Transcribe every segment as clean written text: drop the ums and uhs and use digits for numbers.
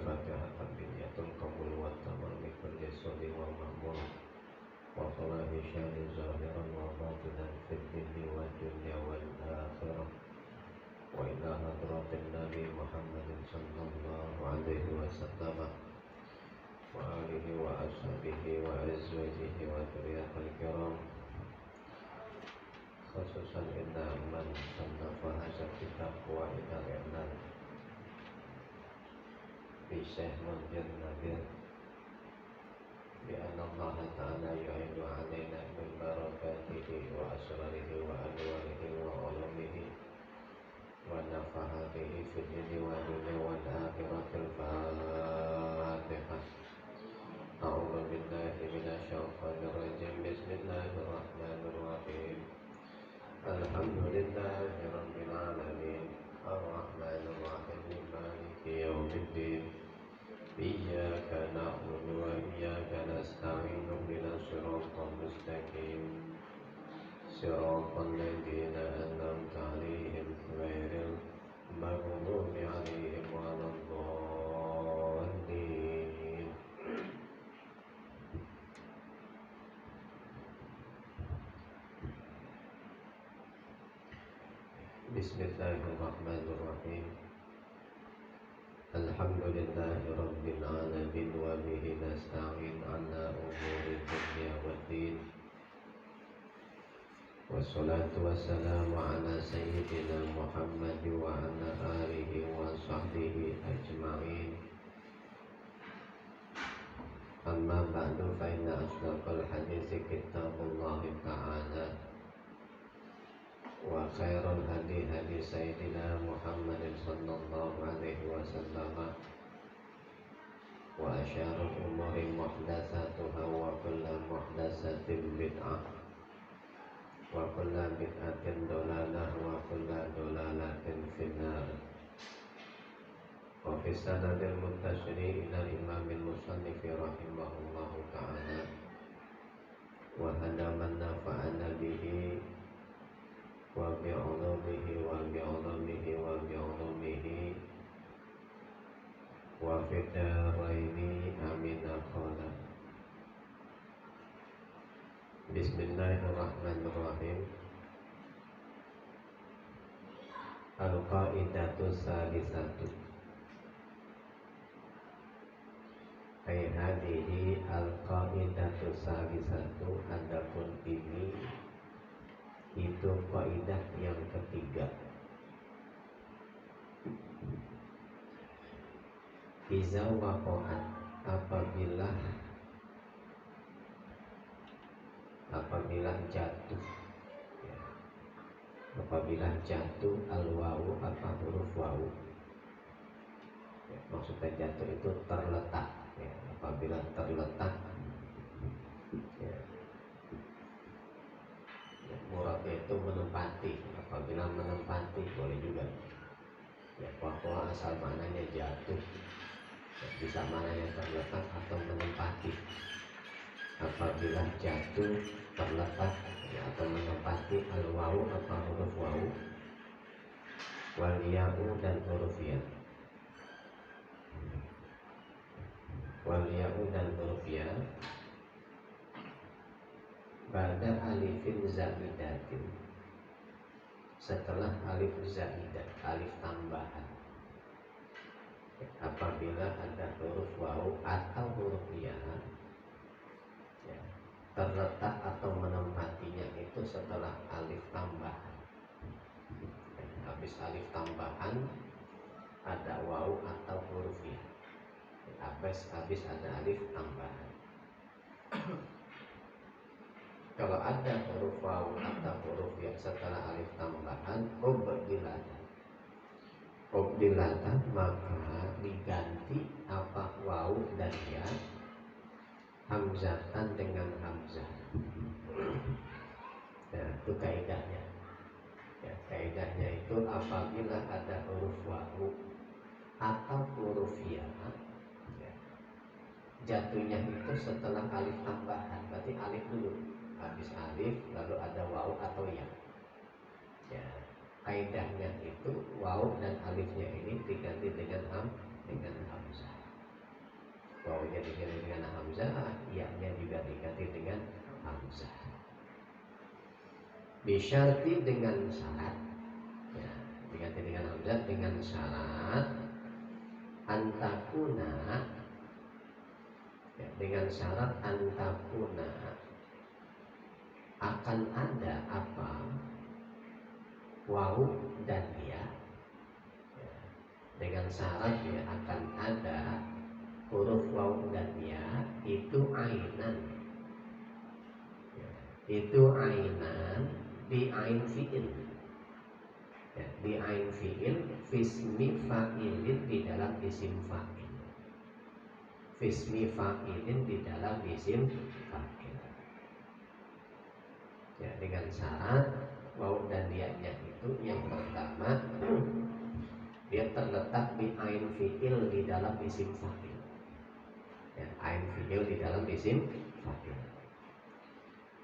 الفاتحة بنية القبول والتمام بكل سر ومأمول وصلاة شان ظاهرا وباطنا في الدين والدنيا والآخرة وإلى حضرة النبي محمد صلى الله عليه وسلم وآله وأصحابه وأزواجه وذريته الكرام خصوصا إن من صنف هذا الكتاب هو إلى الإعلان بشيخ منذر نذير بأن الله تعالى يعين علينا من بركاته وأسراره وأنواره وعلومه ونفحاته في الدين والدنيا والآخرة. الفاتحة. أعوذ بالله من الشيطان الرجيم. بسم الله الرحمن الرحيم. الحمد لله رب العالمين الرحمن الرحيم مالك يوم الدين إياك نعبد وإياك نستعين اهدنا الصراط المستقيم صراط الذين أنعمت عليهم غير المغضوب عليهم ولا الضالين. Bismillahirrahmanirrahim. Alhamdulillahi rabbil alamin wa bihi nasta'in ala umuri dunya waddin. Wassalatu wassalamu ala sayyidina Muhammad wa ala alihi wa sahbihi ajma'in. Amma ba'du fa inna asdaqal hadithi kitabullah ta'ala wa khairul hadi hadi sayyidina Muhammadin sallallahu alaihi wasallam wa asyarul umuri muhdatsatuha wa kullu muhdatsatin bid'ah wa kullu bid'atin dalalah wa kullu dalalatin finnar. Wa fi sanadil muttashiri ila imamil musannif rahimahullahu ta'ala wa hadaman nafa'ana bihi wa bi'ulumihi wa bi'ulumihi wa bi'ulumihi wa fidaraini amin qala. Bismillahirrahmanirrahim. Al-qaidatu salisatu ay hadihi al-qaidatu salisatu. Adapun ini itu kaidah yang ketiga. Iza waqa'at, apabila jatuh ya. Apabila jatuh al-wawu apa huruf wawu ya, maksudnya jatuh itu terletak ya. Apabila terletak ya, muradnya itu menempati. Apabila menempati boleh juga ya, waqa'a asal maknanya jatuh ya, bisa maknanya terletak atau menempati. Apabila jatuh, terletak ya, atau menempati al-wawu atau huruf wawu wal ya'u dan huruf ya. Wal ya'u dan huruf ya pada alifin zaidatin, setelah alif zaidah, alif tambahan. Apabila ada huruf wawu atau huruf ya, ya, terletak atau menempatinya itu setelah alif tambahan. Habis alif tambahan ada wawu atau huruf ya. Habis ada alif tambahan. Kalau ada huruf wawu atau huruf ya setelah alif tambahan, ubdilatan maka diganti apa wawu dan ya hamzatan dengan hamzah. Ya, itu kaidahnya. Ya, kaidahnya itu apabila ada huruf wawu atau huruf ya, ya, jatuhnya itu setelah alif tambahan, berarti alif dulu. Habis alif lalu ada wawu atau ya. Ya, kaidahnya itu wawu dan alifnya ini diganti dengan hamzah. wawunya diganti dengan hamzah, ya-nya juga diganti dengan hamzah. Bisyarti dengan syarat, ya, diganti dengan hamzah dengan syarat antakuna, ya, dengan syarat antakuna akan ada apa wawu dan ya, ya, dengan syarat ya akan ada huruf wawu dan ya itu ainan, ya, itu ainan di ain fi'il, ya, di ain fi'il fismi fa'ilin di dalam isim fa'il, fismi fa'ilin di dalam isim fa'il, ya, dengan syarat wawu dan ya-nya itu yang pertama dia terletak di ain fi'il di dalam isim fa'il, ya, ain fi'il di dalam isim fa'il.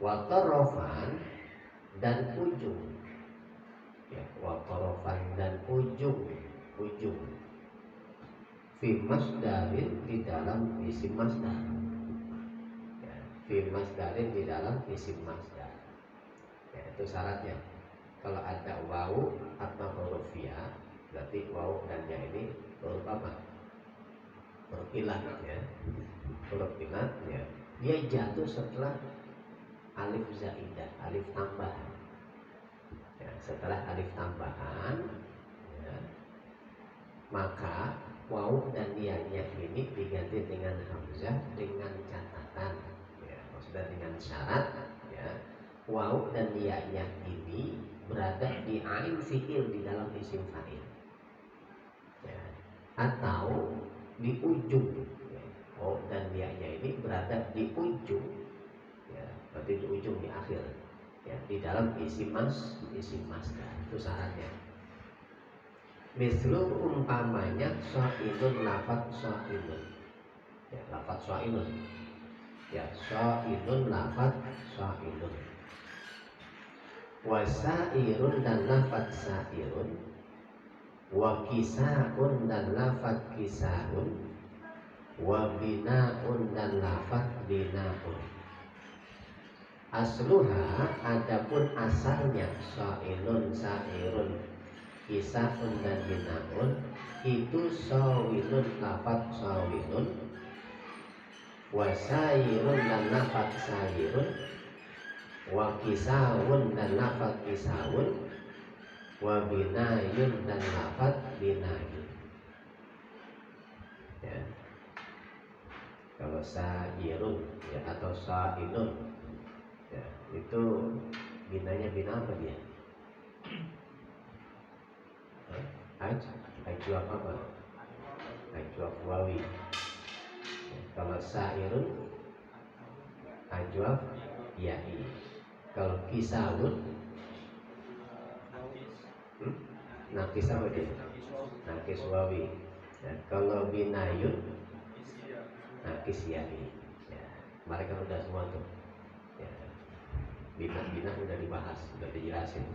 Wa tarafan dan ujung, ya, wa tarafan dan ujung fi masdarin di dalam isim masdar, ya, fi masdarin di dalam isim masdar, ya, itu syaratnya. Kalau ada wawu atau huruf ya, berarti wawu dan ya ini huruf apa? Huruf ilat, ya, huruf ilat, ya, dia jatuh setelah alif zaidah, alif tambahan, ya, setelah alif tambahan, ya, maka wawu dan ya-nya ini diganti dengan hamzah dengan catatan, ya, maksudnya dengan syarat, ya, wawu dan ya-nya ini berada di ain fi'il di dalam isim fa'il, ya, atau di ujung, ya, wawu dan ya-nya ini berada di ujung, ya, berarti di ujung, di akhir, ya, di dalam isim masdar, itu syaratnya. Mislu umpamanya so'ilun, lafad so'ilun, ya, lafad so'ilun, ya, so'ilun, lafad so'ilun. Wasairun dan lafad sairun. Wa kisahun dan lafad kisahun. Wa binaun dan lafad binaun. Asluha, adapun asalnya so'ilun, sairun, kisahun dan binaun itu sawilun, lafad sawilun, wasairun dan lafad sairun, wa kisahun dan lafad kisahun, wa binayun dan lafad binayun, ya. Kalau sairun, ya, atau sailun, ya, itu binanya bina apa dia? Ajwaf apa? Ajwaf wawi. Ya, kalau sairun ajwaf ya'i. Kalau kisahun nakis apa dia? Nakis wawi. Ya, kalau binayun nakis ya'i. Ya, mereka udah semua tuh. Ya, bina udah dibahas, udah dijelasin.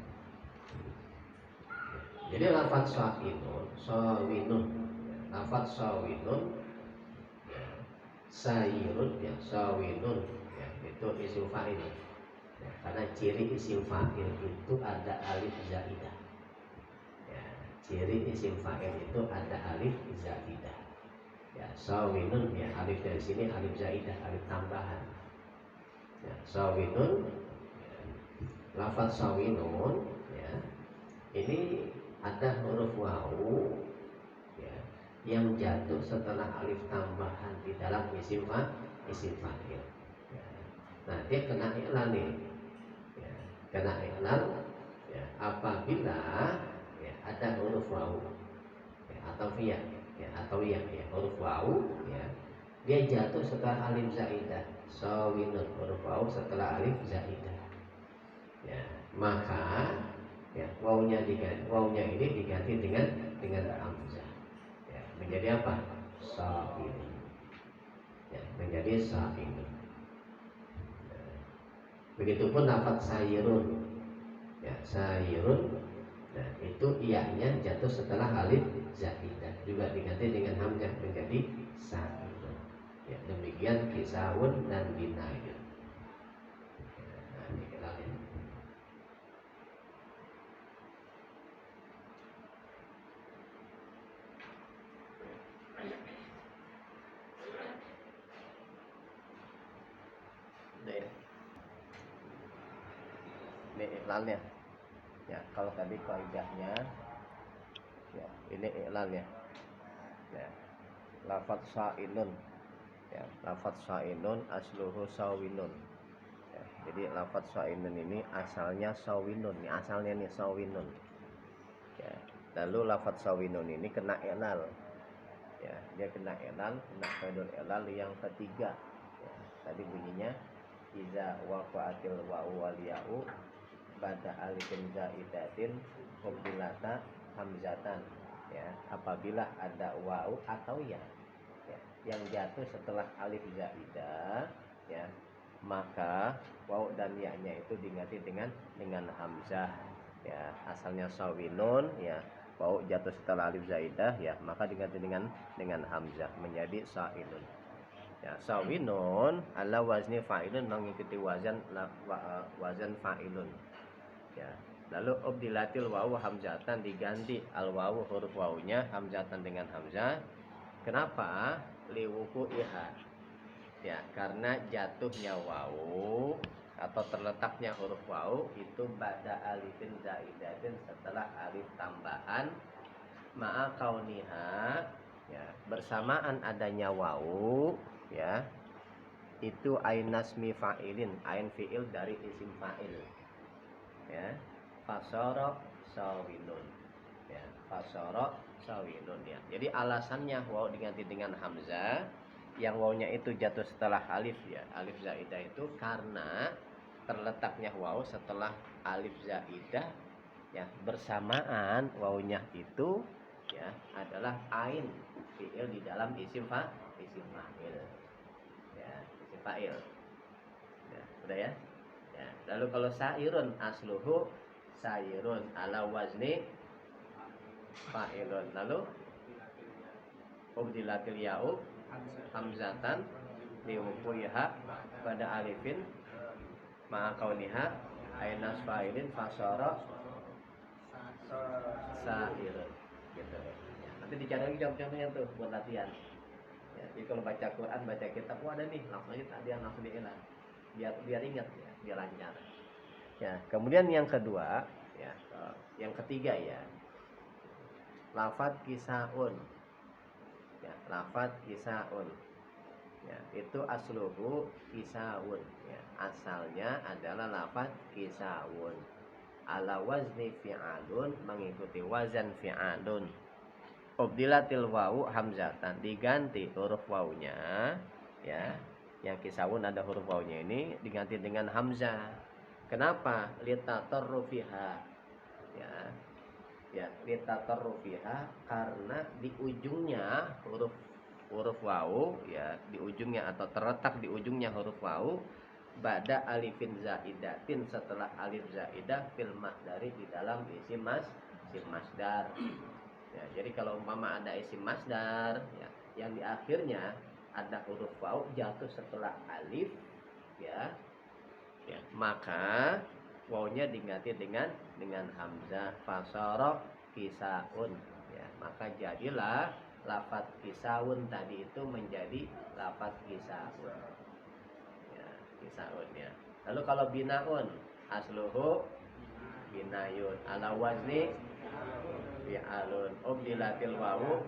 Jadi lafadz sawinun, lafadz sawinun, ya, sairun, ya, sawinun, ya, itu isim fa'il, ya, karena ciri isim fa'il itu ada alif zaidah, ya, ciri isim fa'il itu ada alif zaidah, ya, sawinun, ya, alif dari sini alif zaidah, alif tambahan, ya, sawinun, ya, lafadz sawinun, ya, ini ada huruf wawu, ya, yang jatuh setelah alif tambahan di dalam isim fa'il, ya. Nah, dia kena i'lal nih, ya, kena i'lal, ya, apabila, ya, ada huruf wawu, ya, atau ya, ya, atau ya, huruf wawu, ya, dia jatuh setelah alif zaidah, sawinun, huruf wawu setelah alif zaidah, ya, maka, ya, wawunya ini diganti dengan hamzah, ya, menjadi apa? Sa'ilun, ya, menjadi sa'ilun. Ya. Begitupun lafadz sairun, ya, sairun, nah, itu iya-nya jatuh setelah alif zaidah juga diganti dengan hamzah menjadi sa'ilun. Ya, demikian kisahun dan binayun. Nah, dikenal ini. Ini iklannya. Ya, kalau tadi kaidahnya ya, ini iklannya. Ya, lafadz sa'inun. Ya, lafadz sa'inun asluhu sawinun. Ya, jadi lafadz sa'inun ini asalnya sawinun. Ini asalnya nih sawinun. Ya, lalu lafadz sawinun ini kena ilal. Ya, dia kena ilal, kena qaidul ilal yang ketiga. Ya, tadi bunyinya iza waqa'atil wa'u wal ya'u ba'da alifin zaidatin qabilata hamzatan. Ya, apabila ada wa'u atau ya, ya yang jatuh setelah alif zaidah, ya maka wa'u dan ya-nya itu diganti dengan hamzah. Ya, asalnya sawinun, ya wa'u jatuh setelah alif zaidah, ya maka diganti dengan hamzah menjadi sa'inun. Ya, sawinun ala wazni fa'ilun mengikuti wazan fa'ilun. Ya, lalu ubdilatil wawu hamzatan diganti al wawu huruf wawunya hamzatan dengan hamzah. Kenapa? Liwuku iha. Ya, karena jatuhnya wawu atau terletaknya huruf wawu itu pada alifin zaidatin setelah alif tambahan ma'a kauniha, ya bersamaan adanya wawu, ya itu ainasmi fa'ilin, ain fi'il dari isim fa'il. Ya, fasara sawinun. Ya, fasara sawinun, ya. Jadi alasannya wawu diganti dengan hamzah, yang wawunya itu jatuh setelah alif, ya alif zaidah itu karena terletaknya wawu setelah alif zaidah, ya bersamaan wawunya itu, ya adalah ain fi'il di dalam isim fa'il. Ya, isim fa'il. Ya, udah ya. Ya, lalu kalau sairun asluhu sairun ala wazni fa'ilun. Lalu ubdilatil ya'u hamzatan liwukuiha pada alifin ma'a kauniha ainas fa'ilin fasara sairun. Gitu. Ya, nanti dicari lagi contoh-contohnya tuh buat latihan. Ya, jadi kalau baca Quran, baca kitab, ada nih, langsung aja dia langsung diilang. Biar ingat, ya, biar lancar. Ya, kemudian yang kedua, ya, yang ketiga, ya, lafadz kisaun. Ya, lafadz kisaun. Ya, itu asluhu kisaun. Ya, asalnya adalah lafadz kisaun. Ala wazni fi'alun, mengikuti wazan fi'alun. Ubdilatil wawu hamzatan, diganti huruf wawunya, ya. Yang kisaun ada huruf wawunya ini diganti dengan hamzah. Kenapa? Litatarrufiha. Ya. Ya, litatarrufiha karena di ujungnya huruf wawu, ya, di ujungnya atau terletak di ujungnya huruf wawu ba'da alifin zaidatin setelah alif zaidah fil masdari di dalam isim masdar. Ya, jadi kalau umpama ada isim masdar, ya, yang di akhirnya ada huruf wawu jatuh setelah alif, ya, ya maka wawunya diganti dengan hamzah fasara kisaun. Ya, maka jadilah lafaz kisaun tadi itu menjadi lafaz kisaun. Ya, kisaun, ya. Lalu kalau binaun asluhu binayun ala wazni fi'alun ubdilatil wawu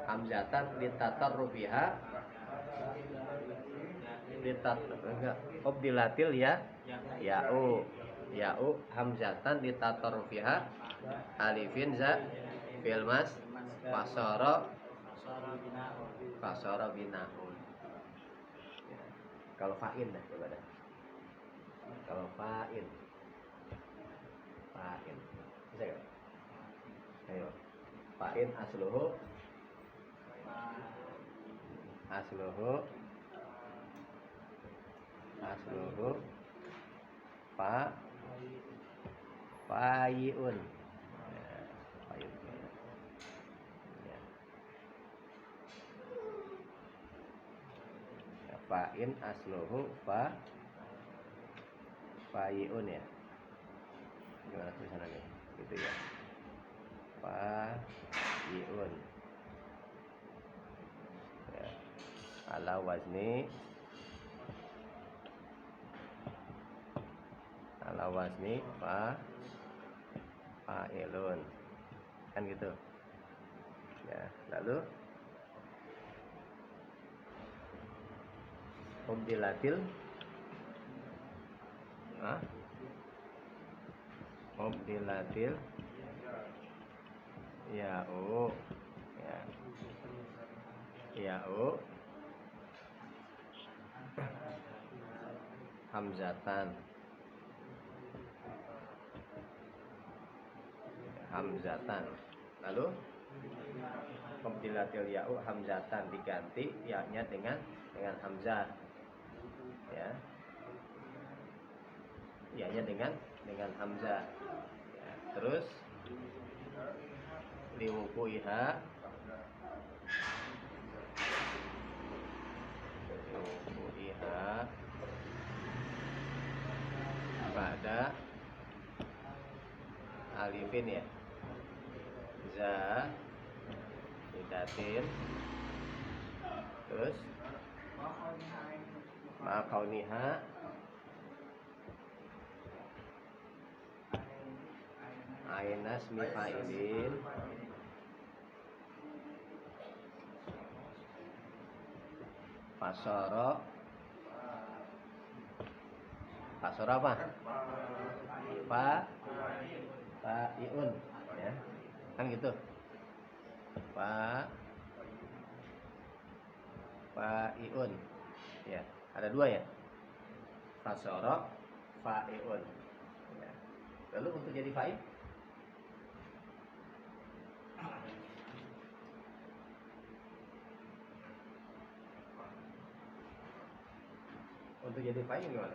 hamzatan litatarrufiha ubdilatil ya ya'u hamzatan litatarrufiha alifin za fil mas fasara binaun. Ya. Kalau fa'il dah, coba dah. Kalau fa'il bisa gak? Ayo. Fa'il asluhu fa'yun. Ya, fa'yun. Ya. fa'in asluhu fa'iun ya. Gimana tulisannya? Gitu ya. Fa'iun. Ya. Ala wazni fa'ilun. Kan gitu. Ya, lalu ubdilatil ya'u ya. Ya'u hamzatan lalu ubdilatil ya'u hamzatan diganti ya-nya dengan hamzah ya. Ya-nya dengan hamzah ya. Terus liwukuiha pada alifin ya, za idatin, terus ma'akauniha ainas mifa'ilin fasoro apa? Fa'iun ya. Kan gitu. Fa'iun ya. Ada dua ya. Fasoro, fa'iun ya. Lalu untuk jadi fa'il gimana?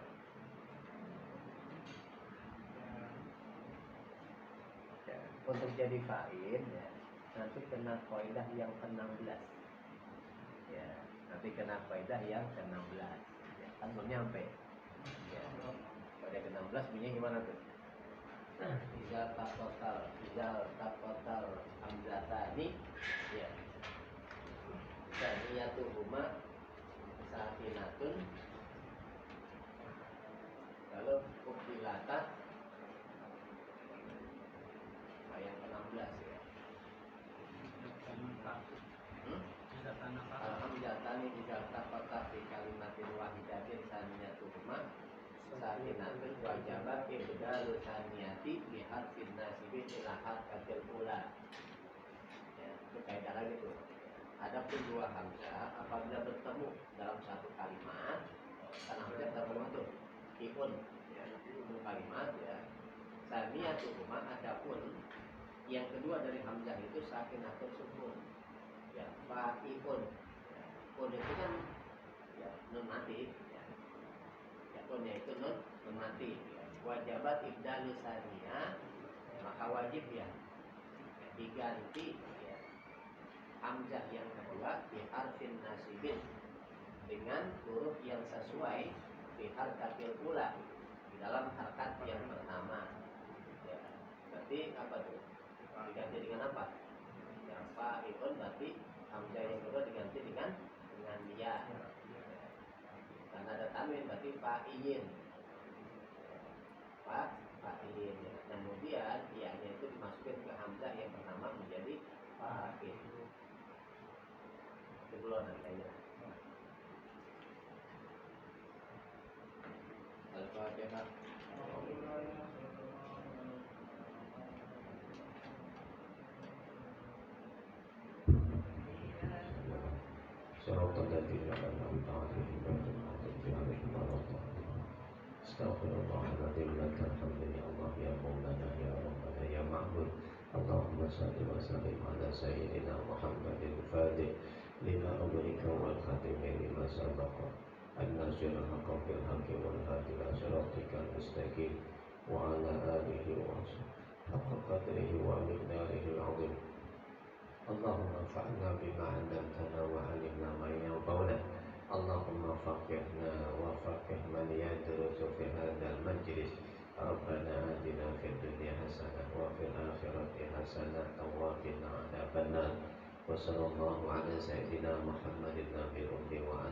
Ya, untuk jadi fa'il ya, nanti kena kaidah yang ke-16 ya, nanti kena kaidah yang ke-16 ya, kan belum nyampe ya. Pada ke-16 bunyinya gimana tuh? Izal takotal hamzatani ya, saniyatuhuma sakinatun, lalu ubdilatat yang ke-16 ya. Alhamdulillah izal takotal fi kalimatin wahidatin saniyatuhuma sakinatun wajabat ibdalu saniyati li harfin nasibin ila harkatil ula ya. Itu kaidah lagi tuh. Adapun dua hamzah apabila bertemu dalam satu kalimat, kan hamzah bertemu tuh ikun ya, itu kalimat ya. Saniyatuhuma, adapun yang kedua dari hamzah itu sakinatun sukun ya, fa'ikun ya. Kun itu kan ya nun mati ya. Ya kunnya itu nun mati ya. Wajabat ibdalu saniyah, maka wajib ya diganti ya hamzah yang kedua di harfin nasibin dengan huruf yang sesuai di harkatil ula, di dalam harkat yang pertama ya. Berarti apa tuh? Diganti dengan apa? Yang fa'ilun berarti hamzah yang kedua diganti dengan ya. Karena ada tanwin berarti fa'ilin. Fa'ilin ya. Kemudian ianya itu dimasukkan ke hamzah yang pertama menjadi fa'il. Itu belum nantinya. Al-Fatihah. صراط الذين أنعمت عليهم غير المغضوب عليهم ولا الضالين. استغفر الله العظيم لك الحمد يا الله يا مولانا يا ربنا يا معبود. اللهم صل وسلم على سيدنا محمد الفاتح لما أغلق والخاتم لما سبق الناصر الحق بالحق والهادي إلى صراطك المستقيم وعلى آله وصحبه حق قدره ومقداره العظيم. اللهم انفعنا بما علمتنا وعلمنا ما ينفعنا اللهم فقهنا وفقه من يدرس في هذا المجلس. ربنا آتنا في الدنيا حسنة وفي الآخرة حسنة وقنا عذاب النار. وصلى الله على سيدنا محمد النبي الأمي وعلى